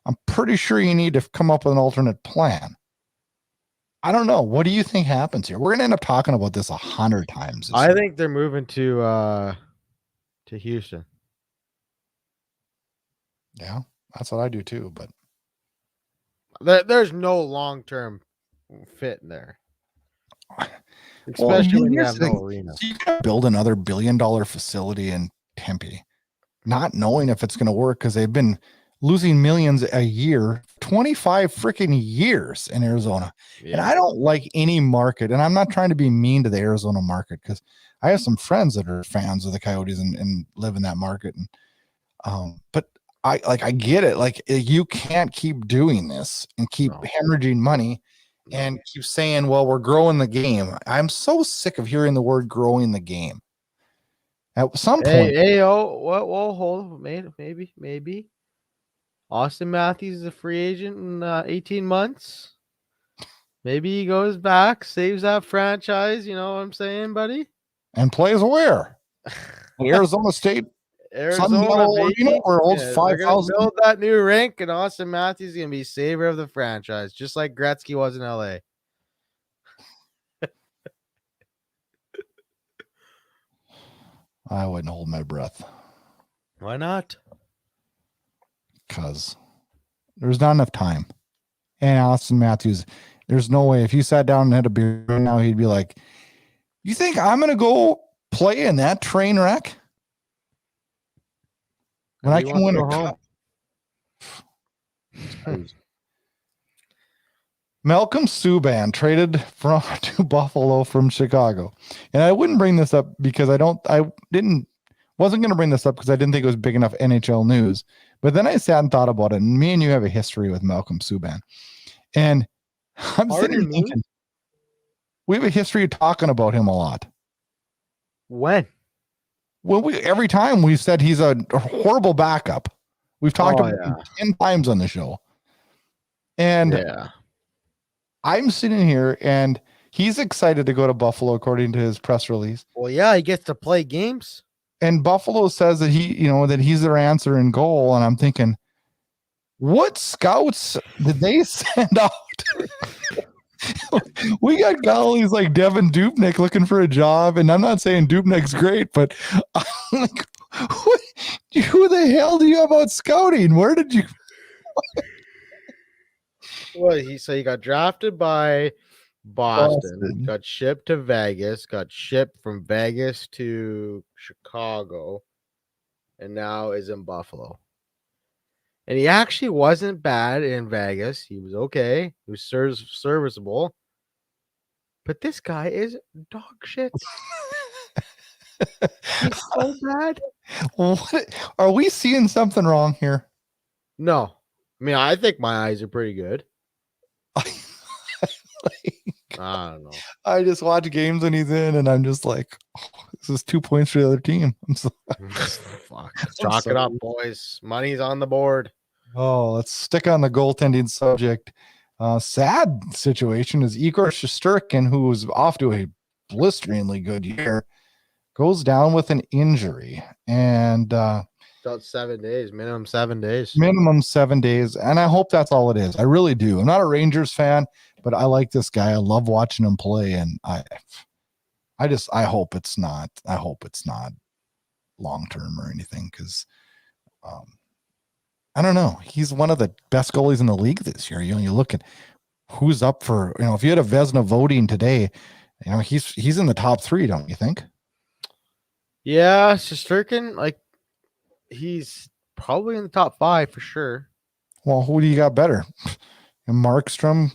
I'm pretty sure you need to come up with an alternate plan. I don't know. What do you think happens here? We're going to end up talking about this 100 times. I think they're moving to Houston. Yeah, that's what I do too, but there's no long-term fit there. Especially when you have no arena. So you can build another $1 billion facility in Tempe, not knowing if it's going to work because they've been losing millions a year, 25 freaking years in Arizona. Yeah. And I don't like any market, and I'm not trying to be mean to the Arizona market because I have some friends that are fans of the Coyotes and live in that market. And but I get it. You can't keep doing this and keep hemorrhaging money and keep saying, well, we're growing the game. I'm so sick of hearing the word growing the game. At some point. Hold maybe. Austin Matthews is a free agent in 18 months. Maybe he goes back, saves that franchise. You know what I'm saying, buddy? And plays where? Arizona State Arizona, baby. Where holds Yeah, 5,000. build that new rink, and Austin Matthews is gonna be savior of the franchise, just like Gretzky was in LA. I wouldn't hold my breath. Why not? Because there's not enough time. And Austin Matthews, there's no way. If you sat down and had a beer right now, he'd be like, "You think I'm going to go play in that train wreck when I can win a cup?" Malcolm Subban traded to Buffalo from Chicago. And I wouldn't bring this up because wasn't going to bring this up because I didn't think it was big enough NHL news. But then I sat and thought about it. And me and you have a history with Malcolm Subban. And I'm sitting here thinking, we have a history of talking about him a lot. When? Well, every time we've said he's a horrible backup. We've talked about him 10 times on the show. And I'm sitting here and he's excited to go to Buffalo, according to his press release. Well, yeah, he gets to play games. And Buffalo says that that he's their answer in goal. And I'm thinking, what scouts did they send out? We got goalies like Devin Dubnyk looking for a job. And I'm not saying Dubnyk's great, but I'm like, who the hell do you have out scouting? Where did you? Well, he got drafted by Boston, got shipped to Vegas, got shipped from Vegas to Chicago, and now is in Buffalo. And he actually wasn't bad in Vegas. He was okay. He was serviceable. But this guy is dog shit. He's so bad. What? Are we seeing something wrong here? No. I mean, I think my eyes are pretty good. I don't know. I just watch games when he's in, and I'm just like, this is 2 points for the other team. I'm so fuck. Chalk it up, boys. Money's on the board. Oh, let's stick on the goaltending subject. Sad situation is Igor Shesterkin, who was off to a blisteringly good year, goes down with an injury, and about 7 days, minimum 7 days. Minimum 7 days, and I hope that's all it is. I really do. I'm not a Rangers fan, but I like this guy. I love watching him play, and I hope it's not. I hope it's not long term or anything, because I don't know. He's one of the best goalies in the league this year. You look at who's up for. If you had a Vezina voting today, he's in the top 3, don't you think? Yeah, Shesterkin, he's probably in the top 5 for sure. Well, who do you got better? Markstrom,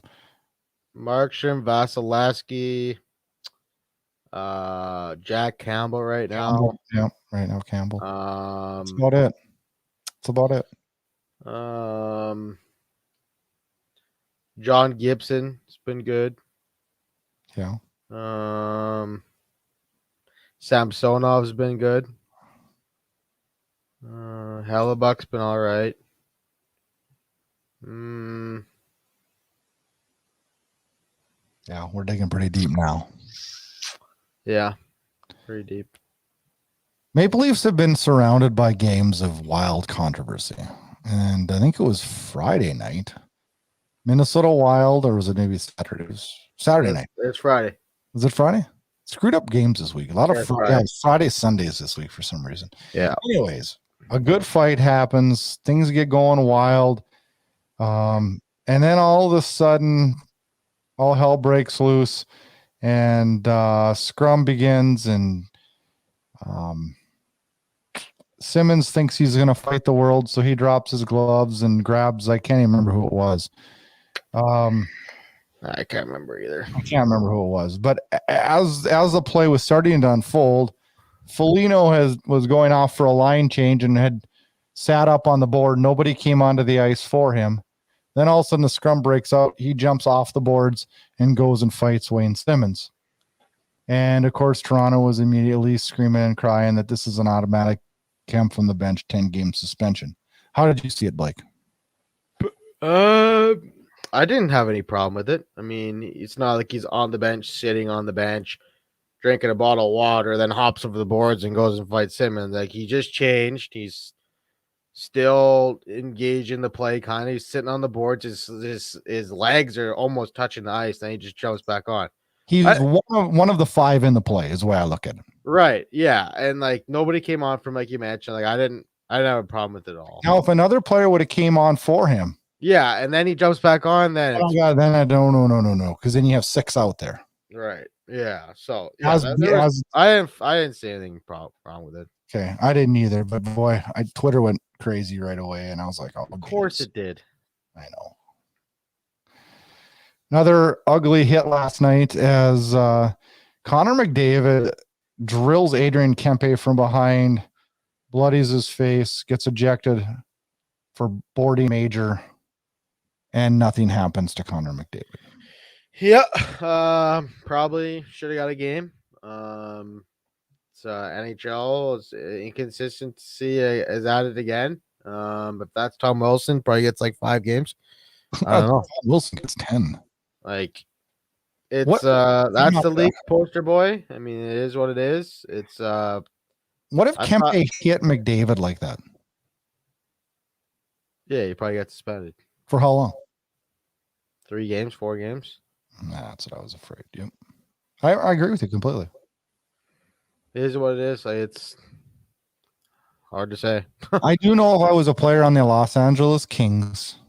Vasilevsky, Jack Campbell right now. Yeah, right now Campbell. That's about it. That's about it. John Gibson, it's been good. Yeah. Samsonov's been good. Hellebuck's been all right. Yeah, we're digging pretty deep now. Yeah, pretty deep. Maple Leafs have been surrounded by games of wild controversy. And I think it was Friday night. Minnesota Wild, or was it maybe Saturday? It was Saturday night. It's Friday. Was it Friday? Screwed up games this week. A lot of Friday, Sundays this week for some reason. Yeah. Anyways, a good fight happens. Things get going wild. And then all of a sudden, all hell breaks loose. And scrum begins. And Simmons thinks he's going to fight the world. So he drops his gloves and grabs, I can't even remember who it was. I can't remember either. I can't remember who it was, but as the play was starting to unfold, Foligno was going off for a line change and had sat up on the board. Nobody came onto the ice for him. Then all of a sudden the scrum breaks out. He jumps off the boards and goes and fights Wayne Simmons. And of course, Toronto was immediately screaming and crying that this is an automatic Kemp from the bench 10-game suspension. How did you see it, Blake? I didn't have any problem with it. I mean, it's not like he's on the bench, sitting on the bench, drinking a bottle of water, then hops over the boards and goes and fights Simmons. Like, he just changed. He's still engaged in the play, kind of. He's sitting on the boards. His legs are almost touching the ice. Then he just jumps back on. He's one of the 5 in the play, is the way I look at him. Right. Yeah. And like nobody came on from, like you mentioned. Like I didn't have a problem with it at all. Now, if another player would have came on for him, yeah, and then he jumps back on, then then I don't no, because then you have 6 out there. Right. Yeah. So I didn't see anything wrong with it. Okay, I didn't either, but boy, Twitter went crazy right away, and I was like, "Oh, of course it did." I know. Another ugly hit last night as Connor McDavid drills Adrian Kempe from behind, bloodies his face, gets ejected for boarding major, and nothing happens to Connor McDavid. Yeah, probably should have got a game. It's NHL inconsistency is at it again. If that's Tom Wilson, probably gets like 5 games. I don't know. Wilson gets 10. Like it's that's the league poster boy. I mean, it is what it is. It's what if Kempe hit McDavid like that? Yeah, you probably got suspended. For how long? 3 games, 4 games. That's what I was afraid. Yep. I agree with you completely. It is what it is. Like, it's hard to say. I do know if I was a player on the Los Angeles Kings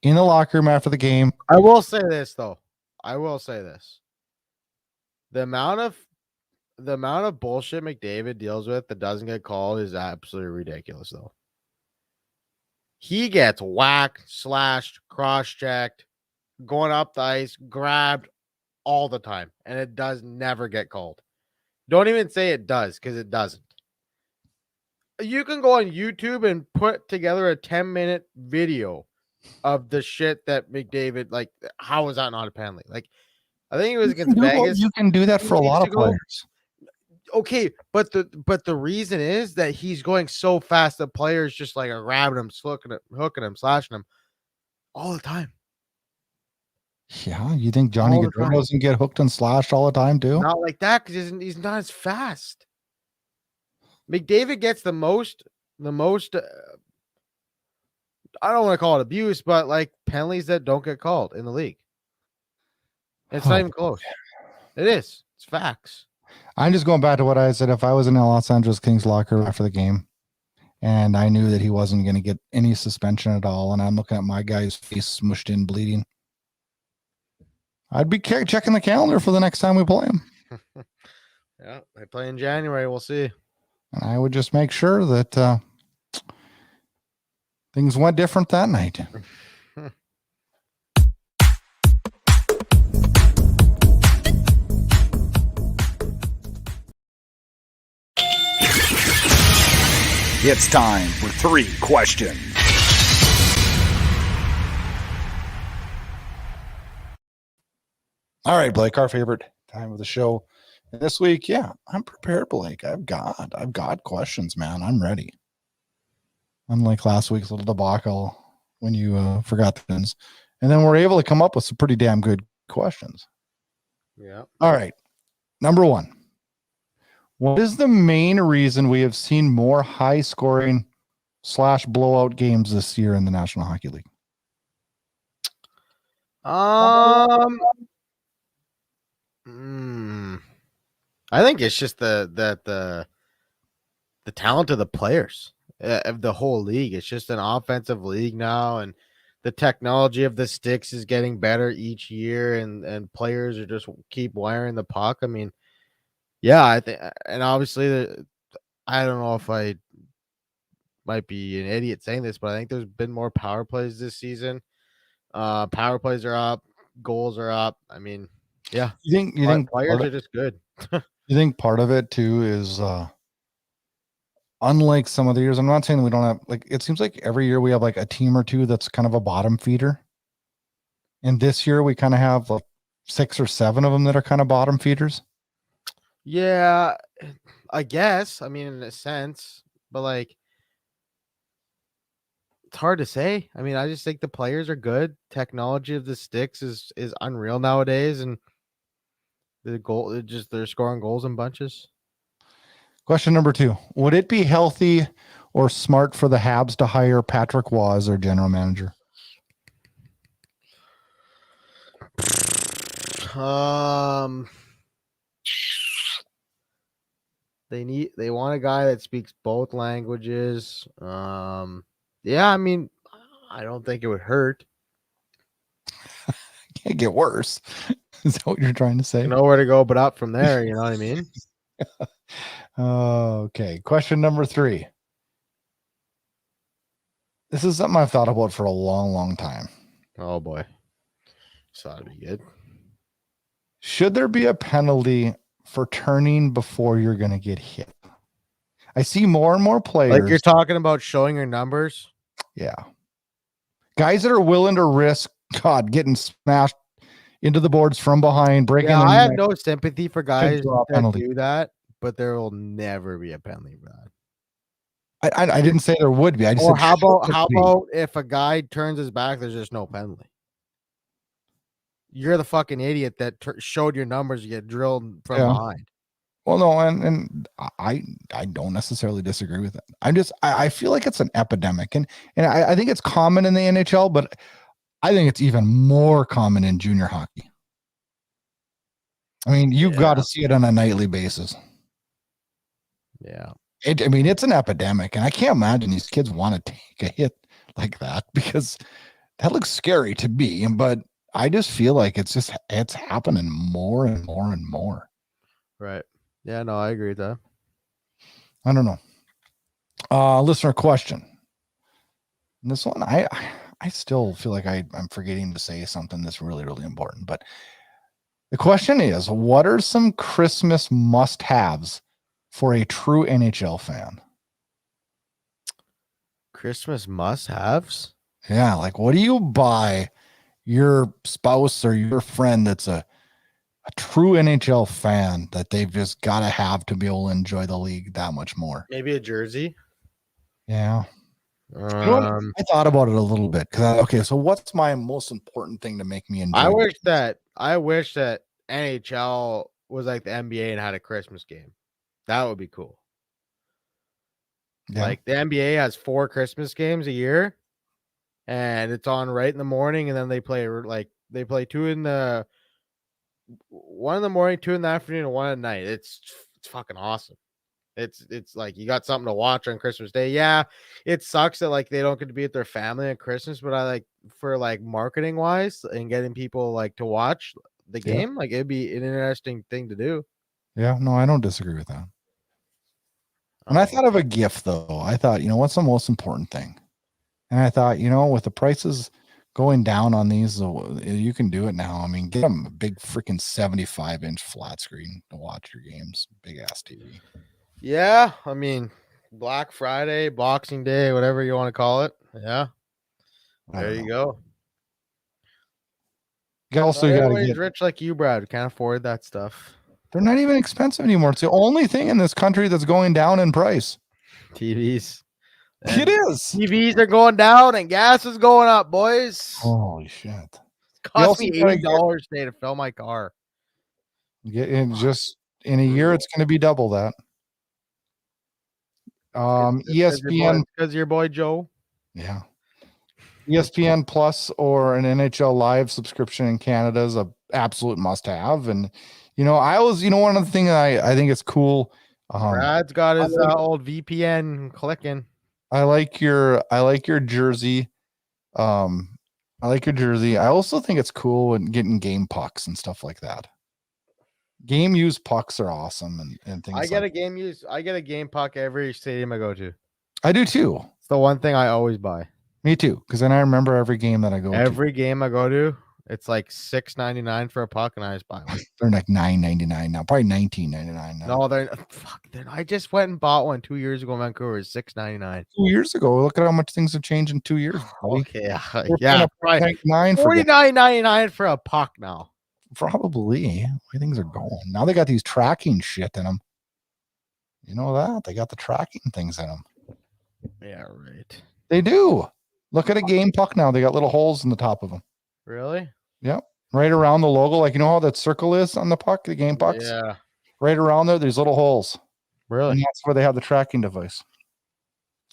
in the locker room after the game. I will say this though. The amount of bullshit McDavid deals with that doesn't get called is absolutely ridiculous though. He gets whacked, slashed, cross-checked, going up the ice, grabbed all the time, and it does never get called. Don't even say it does, because it doesn't. You can go on YouTube and put together a 10-minute video of the shit that McDavid, like, how is that not a penalty? Like, I think it was against Vegas. You can do that for a lot of players. Okay, but the reason is that he's going so fast that players just like are grabbing him, hooking him, slashing him all the time. Yeah, you think Johnny Gaudreau doesn't get hooked and slashed all the time too? Not like that, because he's not as fast. McDavid gets the most. I don't want to call it abuse, but like penalties that don't get called in the league. It's not even close. It is. It's facts. I'm just going back to what I said. If I was in the Los Angeles Kings locker room after the game and I knew that he wasn't going to get any suspension at all, and I'm looking at my guy's face smushed in, bleeding, I'd be checking the calendar for the next time we play him. Yeah, they play in January. We'll see. And I would just make sure that things went different that night. It's time for 3 questions. All right, Blake, our favorite time of the show. And this week, yeah, I'm prepared, Blake. I've got questions, man. I'm ready. Unlike last week's little debacle when you forgot things. And then we're able to come up with some pretty damn good questions. Yeah. All right. Number 1. What is the main reason we have seen more high-scoring / blowout games this year in the National Hockey League? I think it's just the talent of the players of the whole league. It's just an offensive league now, and the technology of the sticks is getting better each year, and players are just keep wiring the puck. I mean, yeah, I think, and obviously, I don't know if I might be an idiot saying this, but I think there's been more power plays this season. Power plays are up, goals are up. I mean, yeah, you think players are just good. You think part of it too is unlike some of the years, I'm not saying we don't have, like, it seems like every year we have like a team or two that's kind of a bottom feeder. And this year we kind of have like 6 or 7 of them that are kind of bottom feeders. Yeah, I guess. I mean, in a sense, but like, it's hard to say. I mean, I just think the players are good. Technology of the sticks is unreal nowadays, and They're scoring goals in bunches. Question number 2. Would it be healthy or smart for the Habs to hire Patrick Waugh as their general manager? They want a guy that speaks both languages. Yeah, I mean, I don't think it would hurt. Can't get worse. Is that what you're trying to say? Nowhere to go but up from there. You know what I mean? Okay. Question number 3. This is something I've thought about for a long, long time. Oh boy, so that'd be good. Should there be a penalty for turning before you're going to get hit? I see more and more players. Like you're talking about showing your numbers. Yeah. Guys that are willing to risk, getting smashed into the boards from behind, breaking. Yeah, I have no sympathy for guys that do that, but there will never be a penalty for that. I didn't say there would be. I just said, how about if a guy turns his back, there's just no penalty? You're the fucking idiot that showed your numbers. You get drilled from behind. Well, no, and I don't necessarily disagree with it. I feel like it's an epidemic, and I think it's common in the NHL, but I think it's even more common in junior hockey. I mean, you've got to see it on a nightly basis. Yeah. It's an epidemic, and I can't imagine these kids want to take a hit like that because that looks scary to me. But I just feel like it's happening more and more and more. Right. Yeah, no, I agree with that. I don't know. Listener question. And this one, I still feel like I'm forgetting to say something that's really, really important. But the question is, what are some Christmas must-haves for a true NHL fan? Christmas must-haves? Yeah, like what do you buy your spouse or your friend that's a true NHL fan that they've just got to have to be able to enjoy the league that much more? Maybe a jersey. Yeah. I thought about it a little bit because so what's my most important thing to make me enjoy? I wish that NHL was like the NBA and had a Christmas game. That would be cool. Yeah. Like the NBA has 4 Christmas games a year, and it's on right in the morning, and then they play 2 in the 1 in the morning, 2 in the afternoon, and 1 at night. It's fucking awesome. It's like you got something to watch on Christmas Day. Yeah, it sucks that like they don't get to be with their family at Christmas, but I like for like marketing wise and getting people like to watch the game, like it'd be an interesting thing to do. Yeah, no, I don't disagree with that. And I thought of a gift though. I thought, what's the most important thing? And I thought, with the prices going down on these, you can do it now. I mean, get them a big freaking 75-inch flat screen to watch your games, big ass TV. Yeah, I mean, Black Friday, Boxing Day, whatever you want to call it. Yeah, there you go. You also got to get rich like you, Brad. Can't afford that stuff. They're not even expensive anymore. It's the only thing in this country that's going down in price. TVs. It is. TVs are going down and gas is going up, boys. Holy shit! It cost me $80 today to fill my car. Just in a year, it's going to be double that. ESPN because your boy Joe. Yeah. ESPN Plus or an NHL Live subscription in Canada is a absolute must-have. And I always, one of the things I think it's cool. Brad's got his old VPN clicking. I like your jersey. I like your jersey. I also think it's cool and getting game pucks and stuff like that. Game used pucks are awesome and things. I get a game puck every stadium I go to. I do too. It's the one thing I always buy. Me too, because then I remember every game that I go to. Every game I go to, it's like $6.99 for a puck, and I just buy one. They're like $9.99 now, probably $19.99 now. No, they're I just went and bought one 2 years ago in Vancouver. It's $6.99. 2 years ago. Look at how much things have changed in 2 years. Okay, yeah, right. $49.99 for a puck now. Probably. Where things are going now. They got these tracking shit in them. You know that they got the tracking things in them. Yeah, right. They do. Look at a game puck now. They got little holes in the top of them. Really? Yep. right around the logo. Like, you know how that circle is on the puck, the game pucks? Yeah. Right around there, there's little holes. Really? And that's where they have the tracking device.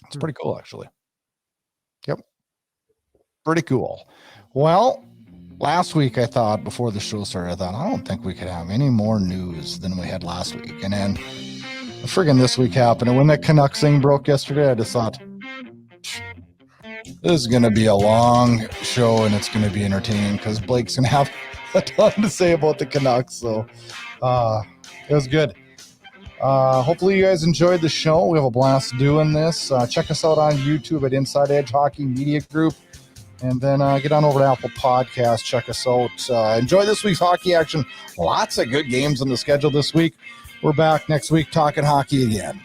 It's pretty cool, actually. Yep. Pretty cool. Well, last week I thought, before the show started, I don't think we could have any more news than we had last week. And then friggin' this week happened. And when that Canucks thing broke yesterday, I just thought, this is going to be a long show and it's going to be entertaining because Blake's going to have a ton to say about the Canucks. So it was good. Hopefully you guys enjoyed the show. We have a blast doing this. Check us out on YouTube at Inside Edge Hockey Media Group. And then get on over to Apple Podcasts. Check us out. Enjoy this week's hockey action. Lots of good games on the schedule this week. We're back next week talking hockey again.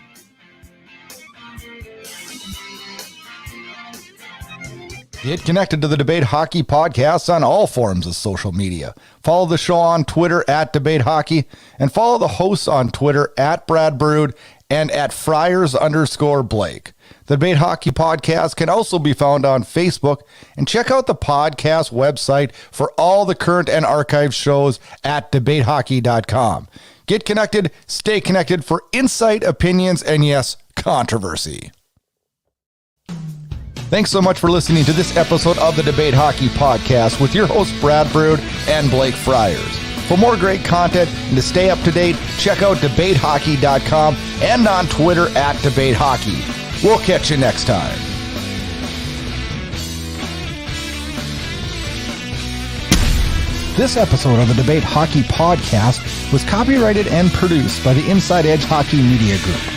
Get connected to the Debate Hockey Podcast on all forms of social media. Follow the show on Twitter at Debate Hockey and follow the hosts on Twitter at Brad Burud and at Friars_Blake. The Debate Hockey Podcast can also be found on Facebook, and check out the podcast website for all the current and archived shows at debatehockey.com. Get connected, stay connected for insight, opinions, and yes, controversy. Thanks so much for listening to this episode of the Debate Hockey Podcast with your hosts Brad Burud and Blake Friars. For more great content and to stay up to date, check out debatehockey.com and on Twitter at debatehockey. We'll catch you next time. This episode of the Debate Hockey Podcast was copyrighted and produced by the Inside Edge Hockey Media Group.